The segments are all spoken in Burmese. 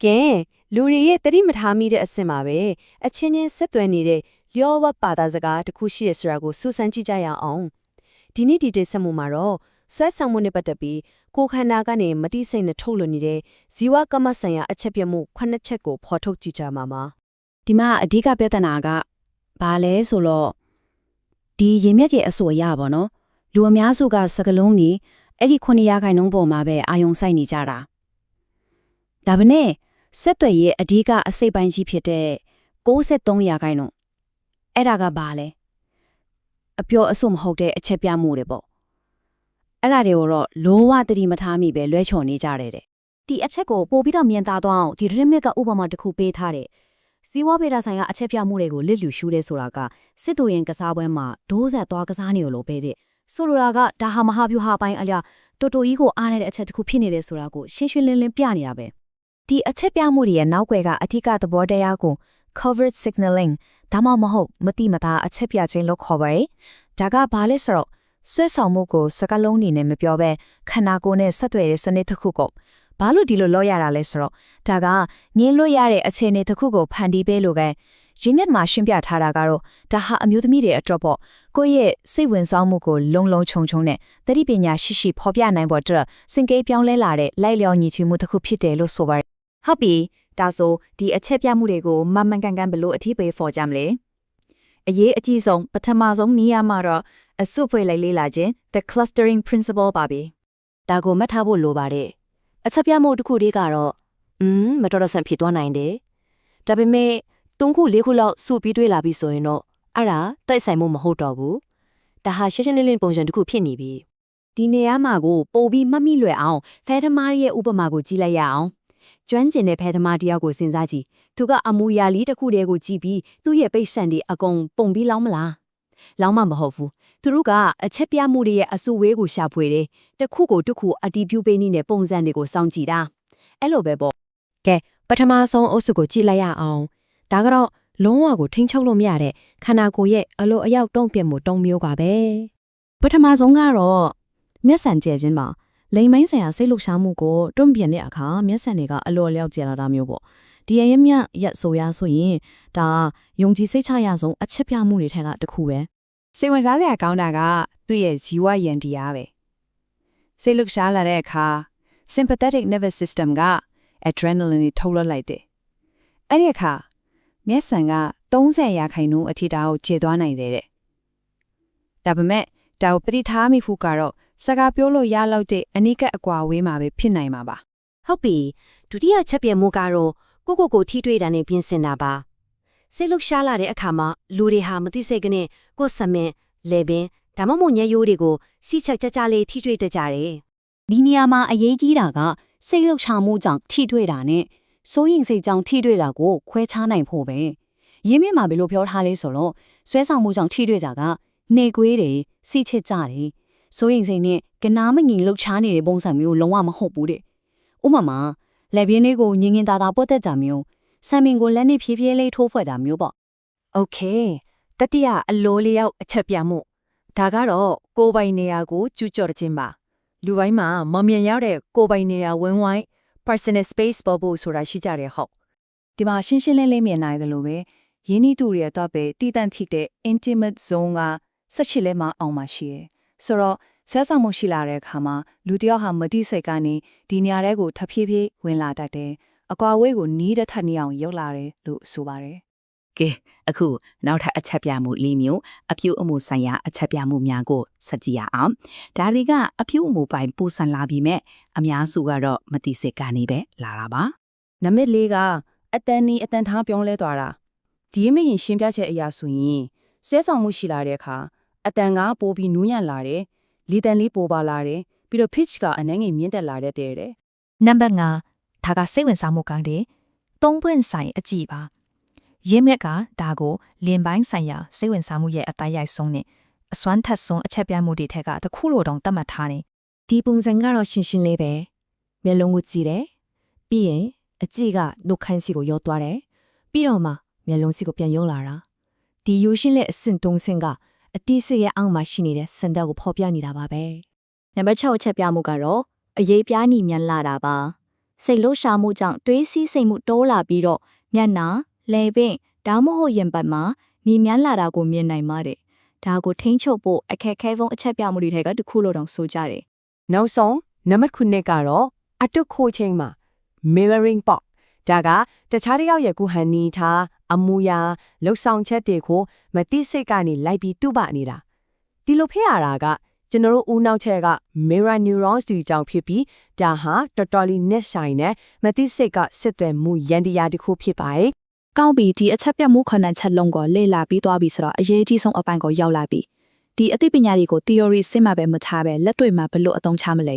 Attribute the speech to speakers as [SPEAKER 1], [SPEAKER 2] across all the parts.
[SPEAKER 1] ကဲလူတွေရဲ့တတိမထားမိတဲ့အဆင့်မှာပဲအချင်းချင်းဆက်သွယ်နေတဲ့လျောဝပါတာစကားတစ်ခုရှိရဆိုတာကိုစူးစမ်းကြည့်ကြရအောင်ဒီနေ့ဒီတိဆက်မှုမှာတော့ဆွဲဆောင်မှုနဲ့ပတ်သက်ပြီးကိုခန္ဓာကနေမတိစိတ်နဲ့ထုတ်လွှင့်နေတဲ့ဇီဝကမ္မဆိုင်ရာအချက်ပြမှု9ချက်ကိုဖော်ထုတ်ကြည့်ကြမှာပါ
[SPEAKER 2] ဒီမှာအဓိကပြဿနာကဘာလဲဆိုတော့ဒီရေမျက်ကြီးအဆိုအရပါတော့လူအများစုကစကလုံးကြီးအဲ့ဒီ9%ပေါ်မှာပဲအာယုံစိုက်နေကြတာဒါပေမဲ့ဆက်သွယ်ရေးအဓိကအစိတ်ပိုင်းကြီးဖြစ်တဲ့63%အဲ့ဒါကဘာလဲအပြောအဆိုမဟုတ်တဲ့အချက်ပြမှုတွေပေါ့အဲ့ဒါတွေကိုတော့လုံးဝသတိမထားမိပဲလွဲချော်နေကြတယ်တဲ့
[SPEAKER 3] ဒီအချက်ကိုပို့ပြီးတော့မြင်သာသွားအောင်ဒီ remit ကဥပမာတစ်ခုပေးထားတယ်စီဝါပေတာဆိုင်ကအချက်ပြမှုတွေကိုလစ်လူရှုတဲ့ဆိုတာကစစ်တူရင်ကစားပွဲမှာဒိုးဆက်သွားကစားနေလို့ပဲတဲ့ဆိုလိုတာကဒါဟာမဟာဗျူဟာပိုင်းအလျတော်တော်ကြီးကိုအားနေတဲ့အချက်တစ်ခုဖြစ်နေတယ်ဆိုတာကိုရှင်းရှင်းလင်းလင်းပြနေတာပဲဒီအချက်ပြမှုတွေရဲ့နောက်ွယ်ကအဓိကသဘောတရားကို covered signaling ဒါမှမဟုတ်မတိမသားအချက်ပြခြင်းလို့ခေါ်ပါတယ်ဒါကဘာလဲဆိုတော့ဆွဲဆောင်မှုကိုစကားလုံးနေနဲ့မပြောဘဲခန္ဓာကိုယ်နဲ့ဆက်သွယ်တဲ့စနစ်တစ်ခုကိုဘာလို့ဒီလိုလုပ်ရတာလဲဆိုတော့ဒါကငင်းလွတ်ရတဲ့အခြေအနေတစ်ခုကိုဖန်တီးပေးလို့ပဲရင်းမြစ်မှာရှင်းပြထားတာကတော့ဒါဟာအမျိုးသမီးတွေအတွက်ပေါ့ကိုယ့်ရဲ့စိတ်ဝင်စားမှုကိုလုံလုံခြုံခြုံနဲ့သတိပညာရှိရှိဖော်ပြနိုင်ဖို့အတွက်စင်ကေးပြောင်းလဲလာတဲ့လိုက်လျောညီထွေမှုတစ်ခုဖြစ်တယ်လို့ဆိုပါတယ်ဟုတ်ပြီဒါဆိုဒီအချက်ပြမှုတွေကိုမမှန်ကန်ကန်ဘလို့အထီးပေးဖော်ကြမလဲအရေးအကြီးဆုံးပထမဆုံးနေရာမှာတော့အစုဖွဲ့လိုက်လေ့လာခြင်း the clustering principle ပါပဲဒါကိုမှတ်ထားဖို့လိုပါတယ်အချက်ပြမှုတစ်ခုတည်းကတော့မတော်တဆန်ဖြစ်သွားနိုင်တယ်ဒါပေမဲ့3ခု4ခုလောက်စုပြီးတွေးလာပြီးဆိုရင်တော့အဲ့ဒါတိုက်ဆိုင်မှုမဟုတ်တော့ဘူးဒါဟာရှင်းရှင်းလင်းလင်းပုံစံတစ်ခုဖြစ်နေပြီဒီနေရာမှာကိုပို့ပြီးမှတ်မိလွယ်အောင်ဖဲသမားရဲ့ဥပမာကိုကြည့်လိုက်ရအောင်ကျွမ်းကျင်တဲ့ဖဲသမားတယောက်ကိုစဉ်းစားကြည့်သူကအမူအရာလေးတစ်ခုတည်းကိုကြည့်ပြီးသူ့ရဲ့ပိတ်ဆန်တွေအကုန်ပုံပြီးလောင်းမလားလောင်းမမဟုတ်ဘူးသူတို့ကအချက်ပြမှုတွေရဲ့အစုဝေးကိုရှာဖွေတယ်တစ်ခုကိုတစ်ခုအတီးပြုပေးနေတဲ့ပုံစံတွေကိုစောင့်ကြည့်တာအဲ့လိုပဲပေါ့ကဲပထမဆုံးအုပ်စုကိုကြည့်လိုက်ရအောင်ဒါကတော့လုံးဝကိုထိန်းချုပ်လို့မရတဲ့ခန္ဓာကိုယ်ရဲ့အလိုအယောက်တုံ့ပြန်မှု၃မျိုးပါပဲပထမဆုံးကတော့မျက်စံကျဲခြင်းမှာလိမ်မိုင်းဆိုင်ရာစိတ်လှုပ်ရှားမှုကိုတွန့်ပြန်တဲ့အခါမျက်စံတွေကအလိုအလျောက်ကျလာတာမျိုးပေါ့ဒီရမြရက်ဆိုရဆိုရင်ဒါယုံကြည်စိတ်ချရဆုံးအချက်ပြမှုတွေထက်ကတစ်ခုပဲ
[SPEAKER 4] စိတ်ဝင်စားစရာကောင်းတာကသူ့ရဲ့ဇီဝယန္တရားပဲစိတ်လှုပ်ရှားလာတဲ့အခါ sympathetic nervous system က adrenaline ထုတ်လွှတ်လိုက်တယ်အဲ့ဒီအခါမျက်စံက30%အထိတာကိုခြေသွားနိုင်တယ်တဲ့ဒါပေမဲ့ဒါကိုပရိထားမိဖို့ကတော့စကားပြောလို့ရလောက်တဲ့အနိကအကွာဝေးမှာပဲဖြစ်နိုင်မှာပါ
[SPEAKER 3] ဟုတ်ပြီဒုတိယချက်ပြမှုကတော့ကိုထိတွေ့တာနဲ့ပြင်ဆင်တာပါစိတ်လှုပ်ရှားလာတဲ့အခါမှာလူတွေဟာမသိစိတ်ကနေကိုယ်ဆမင်လေပင်ဒါမှမဟုတ်ညရိုးတွေကိုစီးချက်ကြကြလေးထိတွေ့တကြတယ်ဒီနေရာမှာအရေးကြီးတာကစိတ်လှုပ်ရှားမှုကြောင့်ထိတွေ့တာနဲ့စိုးရင်စိတ်ကြောင့်ထိတွေ့တာကိုခွဲခြားနိုင်ဖို့ပဲရင်းမြစ်မှာဘယ်လိုပြောထားလဲဆိုတော့ဆွဲဆောင်မှုကြောင့်ထိတွေ့ကြကနေကွေးတယ်စီးချက်ကြတယ်စိုးရင်စိတ်နဲ့ကနာမငင်လှုပ်ရှားနေတဲ့ပုံစံမျိုးလုံးဝမဟုတ်ဘူးတဲ့ဥပမာလက်ပြင်းလေးကိုငင်ငင်သာသာပွက်သက်ကြမျိုးဆံမင်ကိုလက်နဲ့ဖြည်းဖြည်းလေးထိုးဖွဲ့တာမျိုးပေါ့โอเคတတိယအလိုလျောက်အချက်ပြမှုဒါကတော့ကိုယ်ပိုင်နေရာကိုကျူးကျော်ခြင်းပါလူပိုင်းမှာမမြင်ရတဲ့ကိုယ်ပိုင်နေရာဝင်းဝိုင်း personal space ပေါ်ဖို့ဆိုတာရှိကြတယ်ဟုတ်ဒီမှာရှင်းရှင်းလင်းလင်းမြင်နိုင်တယ်လို့ပဲရင်းနှီးသူတွေတော့ပဲတည်တံ့ထိတဲ့ intimate zone က18လဲမှအောင်မှရှိရယ်ဆိုတော့ဆွဲဆောင်မှုရှိလာတဲ့အခါမှာလူတယောက်ဟာမတိစိတ်ကနေဒီနေရာထဲကိုထပ်ဖြည်းဖြည်းဝင်လာတတ်တယ်အကွာဝေးကိုနီးတဲ့ထက်နီးအောင်ရောက်လာတယ်လို့ဆိုပါတယ်
[SPEAKER 2] ကဲအခုနောက်ထပ်အချက်ပြမှု၄မျိုးအပြုအမူဆိုင်ရာအချက်ပြမှုများကိုဆက်ကြည့်ရအောင်ဒါတွေကအပြုအမူပိုင်းပူဆန်လာပြီးမဲ့အများစုကတော့မတိစိတ်ကနေပဲလာတာပါ
[SPEAKER 4] နံပါတ်၄ကအတန်နီအတန်ထားပြောင်းလဲသွားတာဒီမရင်ရှင်းပြချက်အရာဆိုရင်ဆွဲဆောင်မှုရှိလာတဲ့အခါအတန်ကပိုပြီးနူးညံ့လာတယ်လီတန်လေးပိုပါလာတယ်ပြီးတော့ pitch ကအနည်းငယ်မြင့်တက်လာတဲ့တဲ့
[SPEAKER 3] နံပါတ်5ဒါကစိတ်ဝင်စားမှုကောင်းတယ်သုံးပွင့်ဆိုင်အကြည့်ပါရင်းမြစ်ကဒါကိုလင်ပိုင်းဆိုင်ရာစိတ်ဝင်စားမှုရဲ့အတိုင်းရိုက်ဆုံးနဲ့အစွမ်းထက်ဆုံးအချက်ပြမှုတွေထက်ကတခုလိုတောင်တတ်မှတ်ထားတယ်ဒီပုံစံကတော့ရှင်းရှင်းလေးပဲမျက်လုံးကိုကြည့်တယ်ပြီးရင်အကြည့်ကနှုတ်ခမ်းစီကိုရောသွားတယ်ပြီးတော့မှမျက်လုံးစီကိုပြန်ယုံလာတာဒီယူရှင်းလက်အဆင့်3ဆင့်ကအတိစိတ်ရဲ့အောက်မှာရှိနေတဲ့စံတက်ကိုဖော်ပြနေတာပါပဲနံပါတ်6အချက်ပြမှုကတော့အရေးပြားညီမြန်လာတာပါ
[SPEAKER 5] စိတ်လှုပ်ရှားမှုကြောင့်တွေးစီးစိတ်မှုတိုးလာပြီးတော့မျက်နှာလဲပင်ဒါမှမဟုတ်ရင်ပတ်မှာမြင်မြန်းလာတာကိုမြင်နိုင်ပါတယ်ဒါကိုထိန်းချုပ်ဖို့အခက်ခဲဆုံးအချက်ပြမှုတွေထဲကတစ်ခုလို့တောင်ဆိုကြတယ်
[SPEAKER 1] နောက်ဆုံးနံပါတ်9ကတော့အတုခိုးချင်းမှာ mirroring pop ဒါကတခြားတစ်ယောက်ရဲ့ကိုဟန်နီထားအမူအရာလှုပ်ဆောင်ချက်တွေကိုမသိစိတ်ကနေလိုက်ပြီးတုပနေတာဒီလိုဖြစ်ရတာကကျွန်တော်တို့ဦးနှောက်ချက်က mirror neurons တွေကြောင့်ဖြစ်ပြီးဒါဟာတော်တော်လေးနက်ဆိုင်နဲ့မသိစိတ်ကစစ်သွဲမှုယန္တရားတစ်ခုဖြစ်ပါတယ်
[SPEAKER 6] ကောင်းပြီဒီအချက်ပြတ်မှုခဏချက်လုံးကိုလေ့လာပြီးသွားပြီဆိုတော့အရေးကြီးဆုံးအပိုင်းကိုရောက်လာပြီဒီအသိပညာတွေကို theory စစ်မှပဲမထားပဲလက်တွေ့မှာဘယ်လိုအသုံးချမလဲ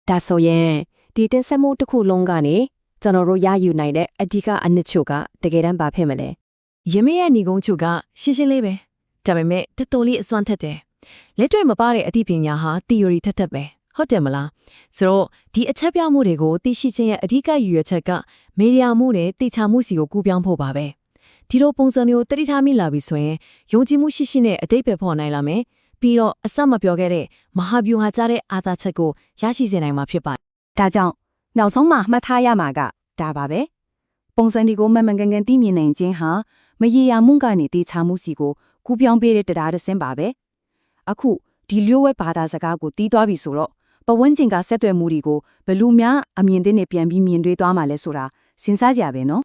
[SPEAKER 2] ဒါဆိုရင်ဒီတင်ဆက်မှုတစ်ခုလုံးကနေကျွန်တော်တို့ရယူနိုင်တဲ့အဓိကအနှစ်ချုပ်ကတကယ်တမ်းဘာဖြစ်မလဲ
[SPEAKER 7] ရမင်းရဲ့ညီကုန်းချုပ်ကရှင်းရှင်းလေးပဲဒါပေမဲ့တော်တော်လေးအစွမ်းထက်တယ်လက်တွေ့မပါတဲ့အသိပညာဟာ theory ထက်ပဲဟုတ်တယ်မလားဆိုတော့ဒီအချက်ပြမှုတွေကိုသိရှိခြင်းရဲ့အဓိကရည်ရွယ်ချက်ကမေဒီယာမှုနဲ့သိချမှုစီကိုကူးပြောင်းဖို့ပါပဲဒီလိုပုံစံမျိုးတတိထားမိလာပြီဆိုရင်ယုံကြည်မှုရှိရှိနဲ့အတိတ်ပဲဖော်နိုင်လာမယ်ပြီးတော့အစမပြောခဲ့တဲ့မဟာဗျူဟာကြတဲ့အာသာချက်ကိုရရှိစေနိုင်မှာဖြစ်ပါတယ်
[SPEAKER 4] ဒါကြောင့်နောက်ဆုံးမှာမှတ်ထားရမှာကဒါပါပဲပုံစံဒီကိုမှန်မှန်ကန်ကန်သိမြင်နိုင်ခြင်းဟာမရေရာမှုကနေတေချာမှုစီကိုကူးပြောင်းပေးတဲ့တရားတစ်စင်းပါပဲအခုဒီလျှို့ဝှက်ဘာသာစကားကိုတီးသွားပြီဆိုတော့ပဝန်းကျင်ကဆက်သွယ်မှုတွေကိုဘယ်လိုများအမြင်သစ်နဲ့ပြန်ပြီးမြင်တွေ့သွားမှာလဲဆိုတာစဉ်းစားကြရပဲနော်